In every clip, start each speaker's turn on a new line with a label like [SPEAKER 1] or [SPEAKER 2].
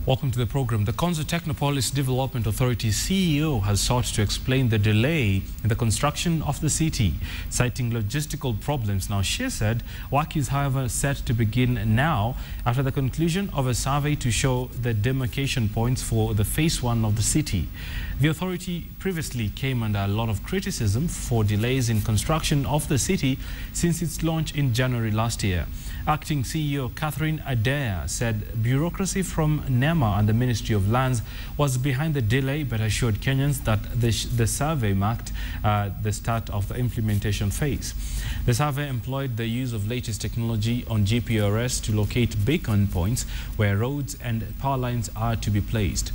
[SPEAKER 1] Welcome to the program. The Konzo Technopolis Development Authority CEO has sought to explain the delay in the construction of the city, citing logistical problems. Now, she said work is, however, set to begin now after the conclusion of a survey to show the demarcation points for the phase 1 of the city. The authority previously came under a lot of criticism for delays in construction of the city since its launch in January last year. Acting CEO Catherine Adair said bureaucracy from NEMA and the Ministry of Lands was behind the delay, but assured Kenyans that the survey marked the start of the implementation phase. The survey employed the use of latest technology on GPRS to locate beacon points where roads and power lines are to be placed.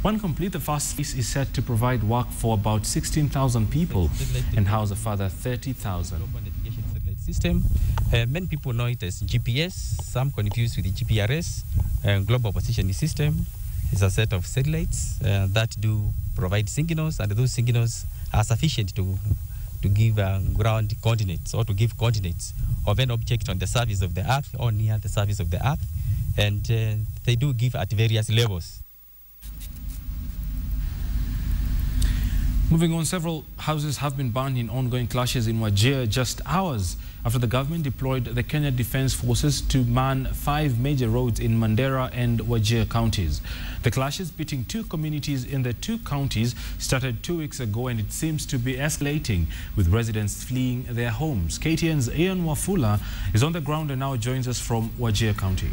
[SPEAKER 1] When complete, the first phase is set to provide work for about 16,000 people and house a further 30,000.
[SPEAKER 2] System. Many people know it as GPS, some confused with the GPRS. Global Positioning System is a set of satellites that do provide signals, and those signals are sufficient to give ground coordinates or to give coordinates of an object on the surface of the Earth or near the surface of the Earth, and they do give at various levels.
[SPEAKER 1] Moving on, several houses have been burned in ongoing clashes in Wajir just hours after the government deployed the Kenya Defence Forces to man 5 major roads in Mandera and Wajir counties. The clashes between two communities in the two counties started 2 weeks ago, and it seems to be escalating, with residents fleeing their homes. KTN's Ian Wafula is on the ground and now joins us from Wajir County.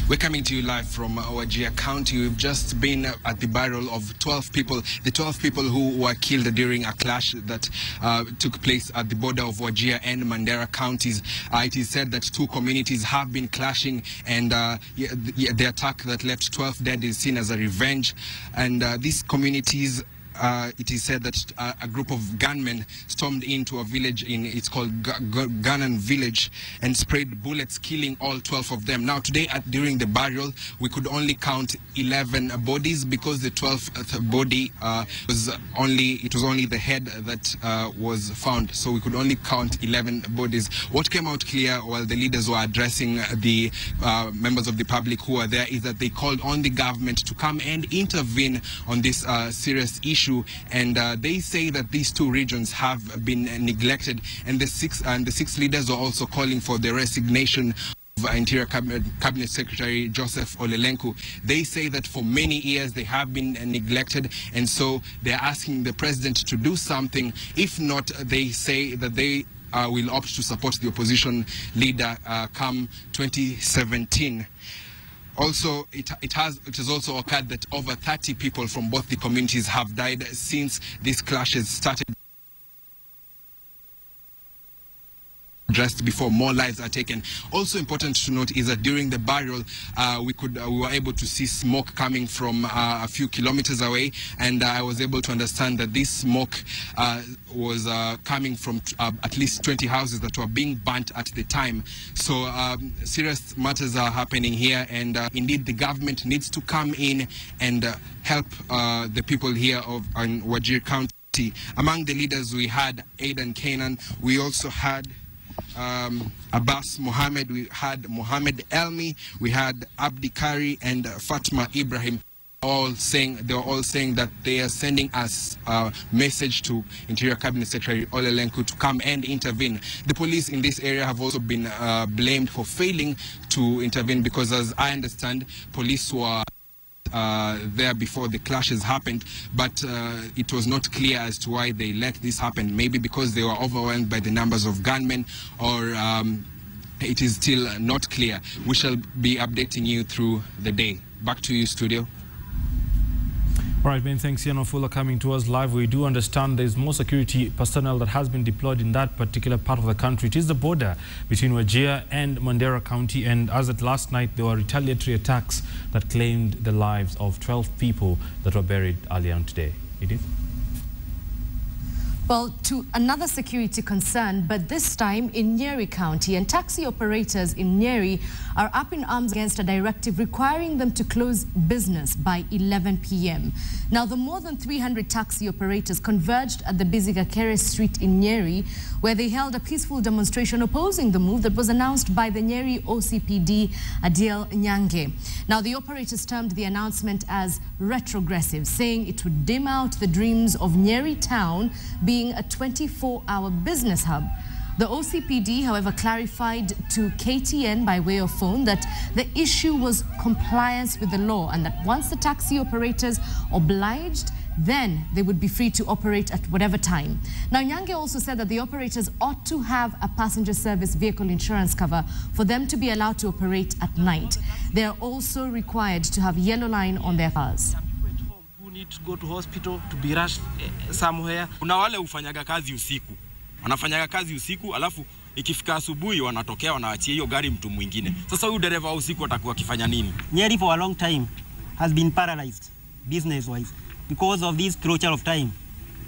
[SPEAKER 3] We're coming to you live from Wajir County. We've just been at the burial of 12 people, the 12 people who were killed during a clash that took place at the border of Wajir and Mandera counties. It is said that two communities have been clashing, and the attack that left 12 dead is seen as a revenge. And these communities, it is said that a group of gunmen stormed into a village it's called Ganan village and sprayed bullets, killing all 12 of them. Now today during the burial, we could only count 11 bodies because the 12th body was only the head that was found, so we could only count 11 bodies. What came out clear while the leaders were addressing the members of the public who were there is that they called on the government to come and intervene on this serious issue. And they say that these two regions have been neglected, and the six leaders are also calling for the resignation of Interior Cabinet Secretary Joseph Olelenku. They say that for many years they have been neglected, and so they're asking the president to do something. If not, they say that they will opt to support the opposition leader come 2017. Also, it has also occurred that over 30 people from both the communities have died since these clashes started. Addressed before more lives are taken. Also important to note is that during the burial, we were able to see smoke coming from a few kilometers away, and I was able to understand that this smoke was coming from at least 20 houses that were being burnt at the time. So serious matters are happening here, and indeed the government needs to come in and help the people here in Wajir County. Among the leaders, we had Aidan Canaan. We also had Abbas Mohammed, we had Mohammed Elmi, we had Abdi Kari and Fatma Ibrahim. They were all saying that they are sending us a message to Interior Cabinet Secretary Olelenku to come and intervene. The police in this area have also been blamed for failing to intervene because, as I understand, police were there before the clashes happened, but it was not clear as to why they let this happen. Maybe because they were overwhelmed by the numbers of gunmen, or it is still not clear. We shall be updating you through the day. Back to you, studio.
[SPEAKER 1] All right, Ben, thanks, Ian Wafula, coming to us live. We do understand there's more security personnel that has been deployed in that particular part of the country. It is the border between Wajir and Mandera County, and as at last night, there were retaliatory attacks that claimed the lives of 12 people that were buried earlier on today. Edith?
[SPEAKER 4] Well, to another security concern, but this time in Nyeri County, and taxi operators in Nyeri are up in arms against a directive requiring them to close business by 11 p.m. Now, the more than 300 taxi operators converged at the busy Gakere Street in Nyeri, where they held a peaceful demonstration opposing the move that was announced by the Nyeri OCPD, Adil Nyange. Now, the operators termed the announcement as retrogressive, saying it would dim out the dreams of Nyeri town being a 24-hour business hub. The OCPD, however, clarified to KTN by way of phone that the issue was compliance with the law and that once the taxi operators obliged, then they would be free to operate at whatever time. Now, Nyange also said that the operators ought to have a passenger service vehicle insurance cover for them to be allowed to operate at night. They are also required to have yellow line on their cars.
[SPEAKER 5] Need to go to hospital to be rushed somewhere.
[SPEAKER 6] Kuna wale ufanyaga kazi usiku. Wanafanyaga kazi usiku alafu ikifika asubuhi wanatokea wanaachia hiyo gari mtu mwingine. Sasa huyu dereva usiku atakuwa akifanya nini?
[SPEAKER 7] Nyeri for a long time has been paralyzed business wise because of this closure of time.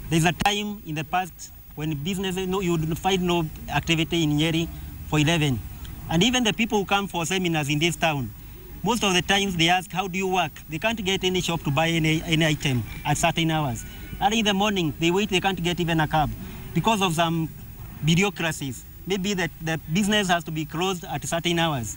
[SPEAKER 7] There's a time in the past when business you would find no activity in Nyeri for 11. And even the people who come for seminars in this town, most of the times they ask, how do you work? They can't get any shop to buy any item at certain hours. And in the morning, they wait, they can't get even a cab because of some bureaucracies. Maybe that the business has to be closed at certain hours.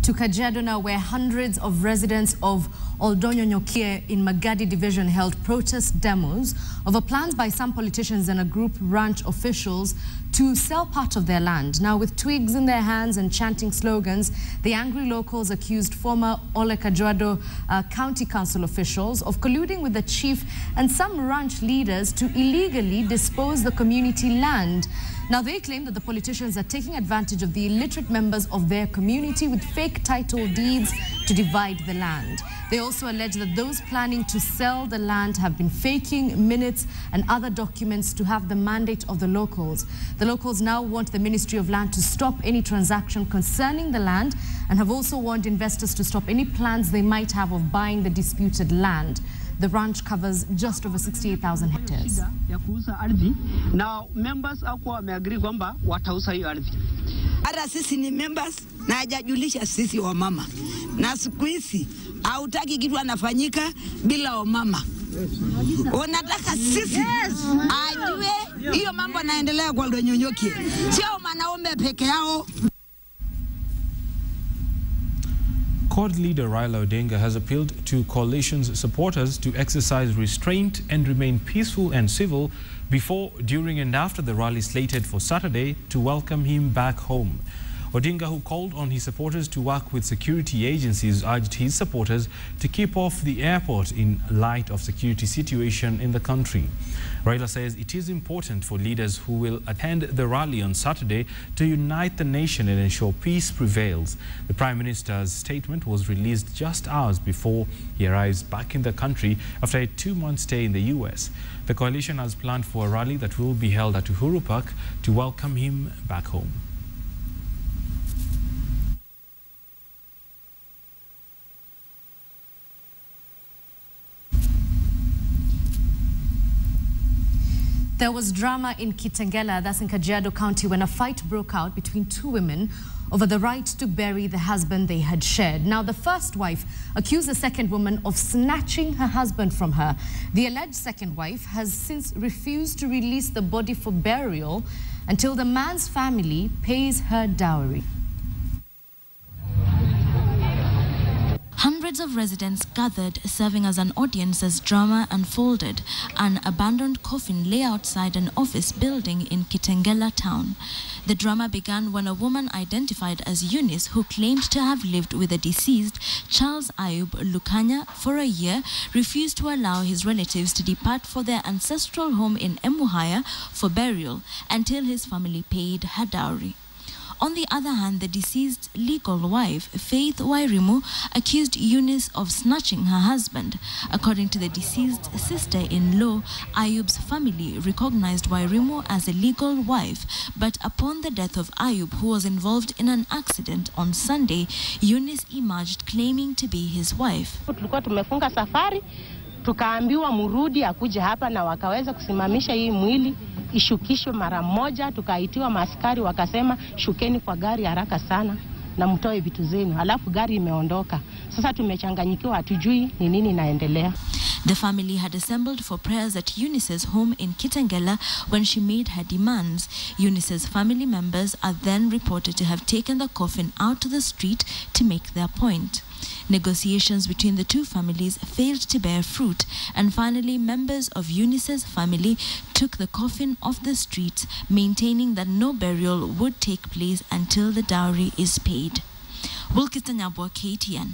[SPEAKER 4] To Kajiado now, where hundreds of residents of Oldonyo Nyokie in Magadi division held protest demos over plans by some politicians and a group ranch officials to sell part of their land. Now, with twigs in their hands and chanting slogans, the angry locals accused former Ole Kajiado County Council officials of colluding with the chief and some ranch leaders to illegally dispose the community land. Now, they claim that the politicians are taking advantage of the illiterate members of their community with fake title deeds to divide the land. They also allege that those planning to sell the land have been faking minutes and other documents to have the mandate of the locals. The locals now want the Ministry of Land to stop any transaction concerning the land and have also warned investors to stop any plans they might have of buying the disputed land. The ranch covers just over 68,000 hectares.
[SPEAKER 8] Now, members wameagree kwamba watauza hiyo ardhi.
[SPEAKER 9] Hata sisi ni members na hajajulisha sisi wa mama. Na siku hizi hautaki kitu anafanyika bila wamama. Unataka sisi ajue hiyo mambo yanaendelea kwa Oldonyo Nyokie. Sio wanaume peke yao.
[SPEAKER 1] CORD leader Raila Odinga has appealed to coalition's supporters to exercise restraint and remain peaceful and civil before, during and after the rally slated for Saturday to welcome him back home. Odinga, who called on his supporters to work with security agencies, urged his supporters to keep off the airport in light of security situation in the country. Raila says it is important for leaders who will attend the rally on Saturday to unite the nation and ensure peace prevails. The Prime Minister's statement was released just hours before he arrives back in the country after a 2-month stay in the US. The coalition has planned for a rally that will be held at Uhuru Park to welcome him back home.
[SPEAKER 4] There was drama in Kitengela, that's in Kajiado County, when a fight broke out between two women over the right to bury the husband they had shared. Now, the first wife accused the second woman of snatching her husband from her. The alleged second wife has since refused to release the body for burial until the man's family pays her dowry.
[SPEAKER 10] Hundreds of residents gathered, serving as an audience as drama unfolded. An abandoned coffin lay outside an office building in Kitengela town. The drama began when a woman identified as Eunice, who claimed to have lived with the deceased, Charles Ayub Lukanya, for a year, refused to allow his relatives to depart for their ancestral home in Emuhaya for burial until his family paid her dowry. On the other hand, the deceased's legal wife, Faith Wairimu, accused Eunice of snatching her husband. According to the deceased's sister-in-law, Ayub's family recognized Wairimu as a legal wife, but upon the death of Ayub, who was involved in an accident on Sunday, Eunice emerged claiming to be his wife.
[SPEAKER 11] Tulikuwa tumefunga safari Tukaambiwa murudi akuje hapa na wakaweza kusimamisha hii mwili ishukishwe mara moja. Tukaitiwa maaskari wakasema shukeni kwa gari haraka sana na mtoe vitu zenu. Alafu gari imeondoka. Sasa tumechanganyikiwa, hatujui ni nini inaendelea.
[SPEAKER 10] The family had assembled for prayers at Eunice's home in Kitengela when she made her demands. Eunice's family members are then reported to have taken the coffin out to the street to make their point. Negotiations between the two families failed to bear fruit, and finally members of Eunice's family took the coffin off the streets, maintaining that no burial would take place until the dowry is paid. Wilkistanyabwa, KTN.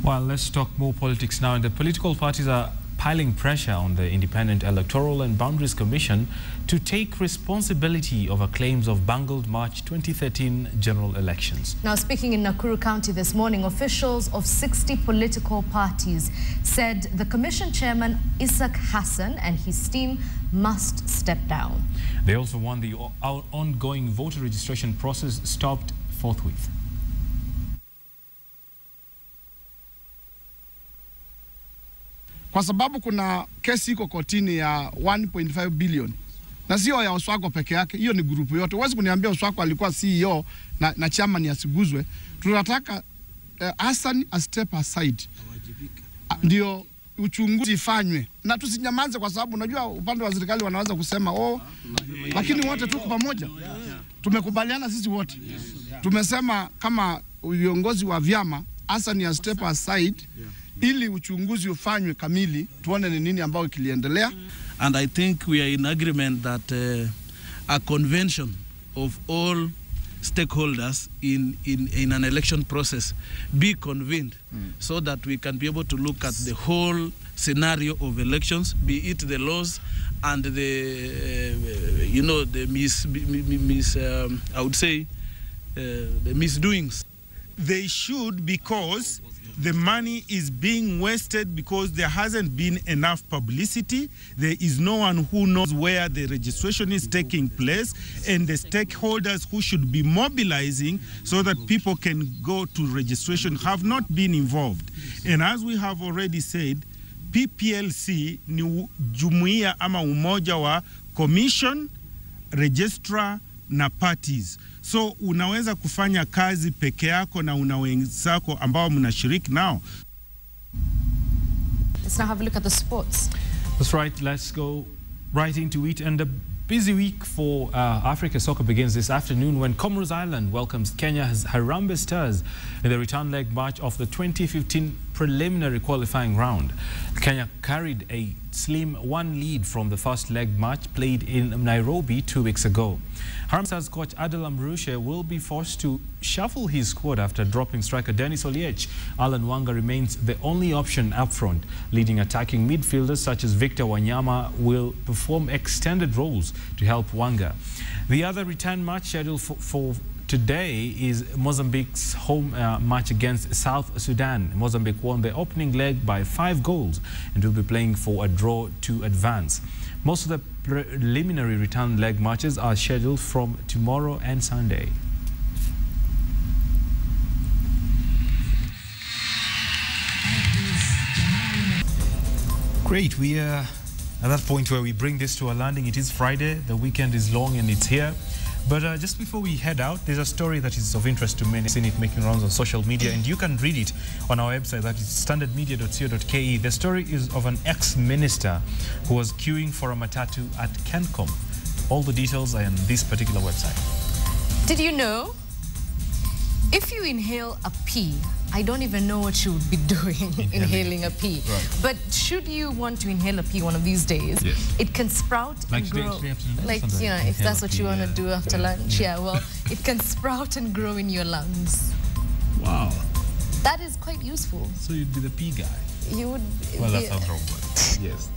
[SPEAKER 1] Well, let's talk more politics now. And the political parties are piling pressure on the Independent Electoral and Boundaries Commission to take responsibility over claims of bungled March 2013 general elections.
[SPEAKER 4] Now, speaking in Nakuru County this morning, officials of 60 political parties said the commission chairman Isaac Hassan and his team must step down.
[SPEAKER 1] They also want the ongoing voter registration process stopped forthwith.
[SPEAKER 12] Kwa sababu kuna kesi iko kotini ya 1.5 billion. Na sio ya Oswako peke yake, hiyo ni grupu yote. Huwezi kuniambia Oswako alikuwa CEO na chairman asiguzwe. Tunataka Hassan a step aside. Ndio uchunguzi ifanywe. Na tusinyamaze kwa sababu unajua upande wa serikali wanaweza kusema lakini wote tuko pamoja. Tumekubaliana sisi wote. Tumesema kama viongozi wa vyama Hassan a step aside. Ili uchunguzi ufanywe kamili tuone ni nini ambao kiliendelea.
[SPEAKER 13] And I think we are in agreement that a convention of all stakeholders in an election process be convened so that we can be able to look at the whole scenario of elections, be it the laws and the I would say the misdoings.
[SPEAKER 14] They should, because the money is being wasted because there hasn't been enough publicity. There is no one who knows where the registration is taking place, and the stakeholders who should be mobilizing so that people can go to registration have not been involved. And as we have already said, PPLC ni jumuiya ama umoja wa commission, registrar na parties. So unaweza kufanya kazi peke yako na una wenzako ambao mnashiriki nao.
[SPEAKER 4] Let's now have a look at the sports.
[SPEAKER 1] That's right. Let's go right into it. And a busy week for Africa soccer begins this afternoon when Comoros Island welcomes Kenya's Harambee Stars in the return leg match of the 2015 preliminary qualifying round. Kenya carried a slim 1 lead from the first leg match played in Nairobi 2 weeks ago. Harambee Stars coach Adel Amrushe will be forced to shuffle his squad after dropping striker Dennis Oliech. Alan Wanga remains the only option up front. Leading attacking midfielders such as Victor Wanyama will perform extended roles to help Wanga. The other return match scheduled for today is Mozambique's home match against South Sudan. Mozambique won the opening leg by 5 goals and will be playing for a draw to advance. Most of the preliminary return leg matches are scheduled from tomorrow and Sunday. Great, we are at that point where we bring this to a landing. It is Friday, the weekend is long and it's here. But just before we head out, there's a story that is of interest to many. I've seen it making rounds on social media, and you can read it on our website, that is standardmedia.co.ke. The story is of an ex-minister who was queuing for a matatu at Kencom. All the details are on this particular website.
[SPEAKER 4] Did you know? If you inhale a pea, I don't even know what you would be doing inhaling a pea. Right. But should you want to inhale a pea one of these days, yes, it can sprout and grow. Like, you know, if that's what you want to do after lunch, yeah, well, it can sprout and grow in your lungs.
[SPEAKER 1] Wow.
[SPEAKER 4] That is quite useful.
[SPEAKER 1] So you'd be the pea guy?
[SPEAKER 4] You would.
[SPEAKER 1] Well, that sounds wrong, but yes.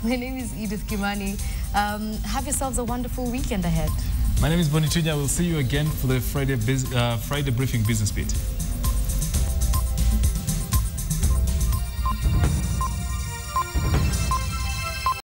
[SPEAKER 4] My name is Edith Kimani. Have yourselves a wonderful weekend ahead.
[SPEAKER 1] My name is Bonitunya. We'll see you again for the Friday Briefing Business Beat.